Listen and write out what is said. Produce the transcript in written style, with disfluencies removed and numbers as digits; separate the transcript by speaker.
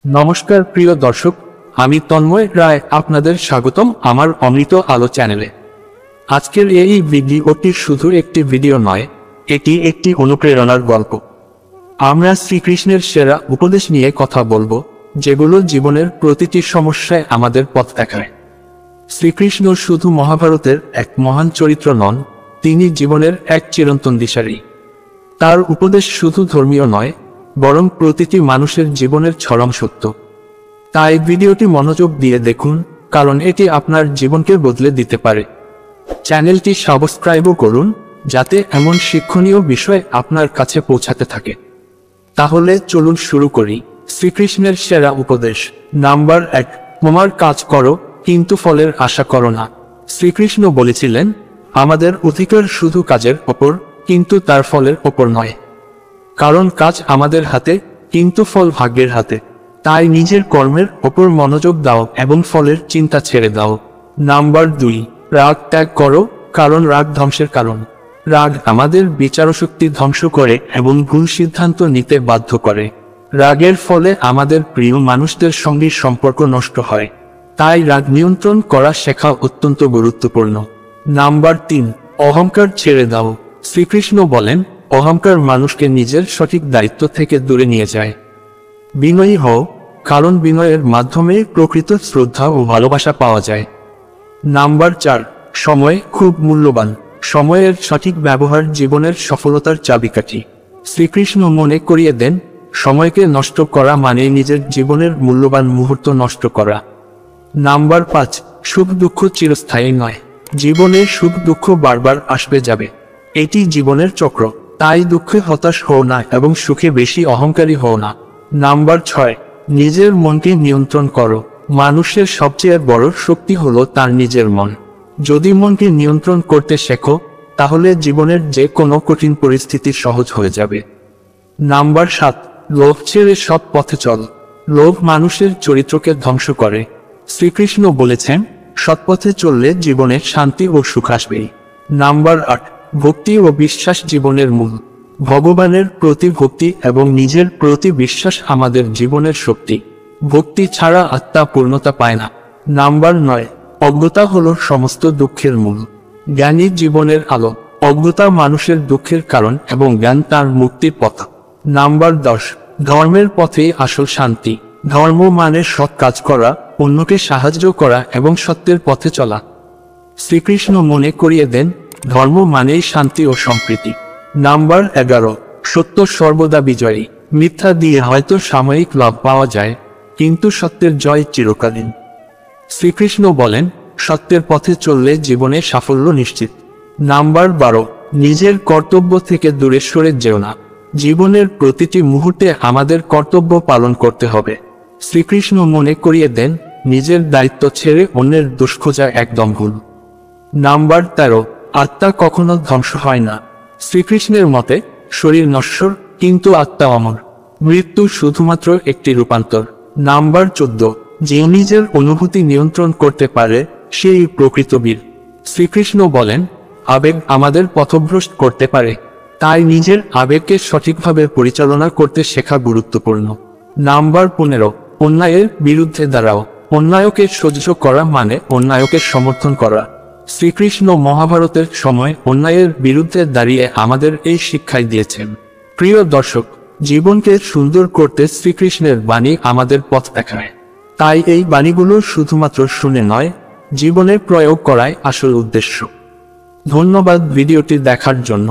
Speaker 1: নমস্কার প্রিয় দর্শক, আমি তন্ময় রায় আপনাদের স্বাগতম আমার অমৃত আলো চ্যানেলে। আজকের এই ভিডিওটি শুধু একটি ভিডিও নয়, এটি একটি অনুপ্রেরণার গল্প। আমরা শ্রীকৃষ্ণের সেরা উপদেশ নিয়ে কথা বলবো, যেগুলো জীবনের প্রতিটি সমস্যায় আমাদের পথ দেখায়। শ্রীকৃষ্ণ শুধু মহাভারতের এক মহান চরিত্র নন, তিনি জীবনের এক চিরন্তন দিশারি। তার উপদেশ শুধু ধর্মীয় নয়, বরং প্রতিটি মানুষের জীবনের চরম সত্য। তাই ভিডিওটি মনোযোগ দিয়ে দেখুন, কারণ এটি আপনার জীবনকে বদলে দিতে পারে। চ্যানেলটি সাবস্ক্রাইবও করুন, যাতে এমন শিক্ষণীয় বিষয় আপনার কাছে পৌঁছাতে থাকে। তাহলে চলুন শুরু করি। শ্রীকৃষ্ণের সেরা উপদেশ নাম্বার 1, তোমার কাজ করো, কিন্তু ফলের আশা করো না। শ্রীকৃষ্ণ বলেছিলেন, আমাদের অধিকার শুধু কাজের ওপর, কিন্তু তার ফলের ওপর নয়। কারণ কাজ আমাদের হাতে, কিন্তু ফল ভাগ্যের হাতে। তাই নিজের কর্মের ওপর মনোযোগ দাও এবং ফলের চিন্তা ছেড়ে দাও। নাম্বার 2, রাগ ত্যাগ করো, কারণ রাগ ধ্বংসের কারণ। রাগ আমাদের বিচারশক্তি ধ্বংস করে এবং ভুল সিদ্ধান্ত নিতে বাধ্য করে। রাগের ফলে আমাদের প্রিয় মানুষদের সঙ্গে সম্পর্ক নষ্ট হয়। তাই রাগ নিয়ন্ত্রণ করা শেখা অত্যন্ত গুরুত্বপূর্ণ। নাম্বার 3, অহংকার ছেড়ে দাও। শ্রীকৃষ্ণ বলেন, অহংকার মানুষকে নিজের সঠিক দায়িত্ব থেকে দূরে নিয়ে যায়। বিনয়ী হও, কারণ বিনয়ের মাধ্যমে প্রকৃত শ্রদ্ধা ও ভালোবাসা পাওয়া যায়। নাম্বার 4, সময় খুব মূল্যবান। সময়ের সঠিক ব্যবহার জীবনের সফলতার চাবিকাঠি। শ্রীকৃষ্ণ মনে করিয়ে দেন, সময়কে নষ্ট করা মানে নিজের জীবনের মূল্যবান মুহূর্ত নষ্ট করা। নাম্বার 5, সুখ দুঃখ চিরস্থায়ী নয়। জীবনে সুখ দুঃখ বারবার আসবে যাবে, এটি জীবনের চক্র। তাই দুঃখে হতাশ হও না এবং সুখে বেশি অহংকারী হও না। নাম্বার 6, নিজের মনকে নিয়ন্ত্রণ করো। মানুষের সবচেয়ে বড় শক্তি হলো তার নিজের মন। যদি মনকে নিয়ন্ত্রণ করতে শেখো, তাহলে জীবনের যে কোনো কঠিন পরিস্থিতি সহজ হয়ে যাবে। নাম্বার 7, লোভ ছেড়ে সৎ পথে চল। লোভ মানুষের চরিত্রকে ধ্বংস করে। শ্রীকৃষ্ণ বলেছেন, সৎপথে চললে জীবনে শান্তি ও সুখ আসবেই। নাম্বার 8, ভক্তি ও বিশ্বাস জীবনের মূল। ভগবানের প্রতি ভক্তি এবং নিজের প্রতি বিশ্বাস আমাদের জীবনের শক্তি। ভক্তি ছাড়া আত্মা পূর্ণতা পায় না। নাম্বার 9, অজ্ঞতা হলো সমস্ত দুঃখের মূল। জ্ঞানী জীবনের আলো। অজ্ঞতা মানুষের দুঃখের কারণ এবং জ্ঞান তার মুক্তির পথ। নাম্বার 10, ধর্মের পথেই আসল শান্তি। ধর্ম মানে সৎ কাজ করা, অন্যকে সাহায্য করা এবং সত্যের পথে চলা। শ্রীকৃষ্ণ মনে করিয়ে দেন, ধর্ম মানেই শান্তি ও সম্প্রীতি। নাম্বার 11, সত্য সর্বদা বিজয়ী। মিথ্যা দিয়ে হয়তো সাময়িক লাভ পাওয়া যায়, কিন্তু সত্যের জয় চিরকালীন। শ্রীকৃষ্ণ বলেন, সত্যের পথে চললে জীবনে সাফল্য নিশ্চিত। নাম্বার 12, নিজের কর্তব্য থেকে দূরে সরে যেও না। জীবনের প্রতিটি মুহূর্তে আমাদের কর্তব্য পালন করতে হবে। শ্রীকৃষ্ণ মনে করিয়ে দেন, নিজের দায়িত্ব ছেড়ে অন্যের দোষ খোঁজা একদম ভুল। নাম্বার 13, আত্মা কখনো ধ্বংস হয় না। শ্রীকৃষ্ণের মতে, শরীর নশ্বর, কিন্তু আত্মা অমর। মৃত্যু শুধুমাত্র একটি রূপান্তর। নাম্বার 14, যে নিজের অনুভূতি নিয়ন্ত্রণ করতে পারে, সেই প্রকৃত বীর। শ্রীকৃষ্ণ বলেন, আবেগ আমাদের পথভ্রষ্ট করতে পারে। তাই নিজের আবেগকে সঠিকভাবে পরিচালনা করতে শেখা গুরুত্বপূর্ণ। নাম্বার 15, অন্যায়ের বিরুদ্ধে দাঁড়াও। অন্যায়কে সহ্য করা মানে অন্যায়কে সমর্থন করা। শ্রীকৃষ্ণ মহাভারতের সময় অন্যায়ের বিরুদ্ধে দাঁড়িয়ে আমাদের এই শিক্ষাই দিয়েছেন। প্রিয় দর্শক, জীবনকে সুন্দর করতে শ্রীকৃষ্ণের বাণী আমাদের পথ দেখায়। তাই এই বাণীগুলো শুধুমাত্র শুনে নয়, জীবনে প্রয়োগ করাই আসল উদ্দেশ্য। ধন্যবাদ ভিডিওটি দেখার জন্য।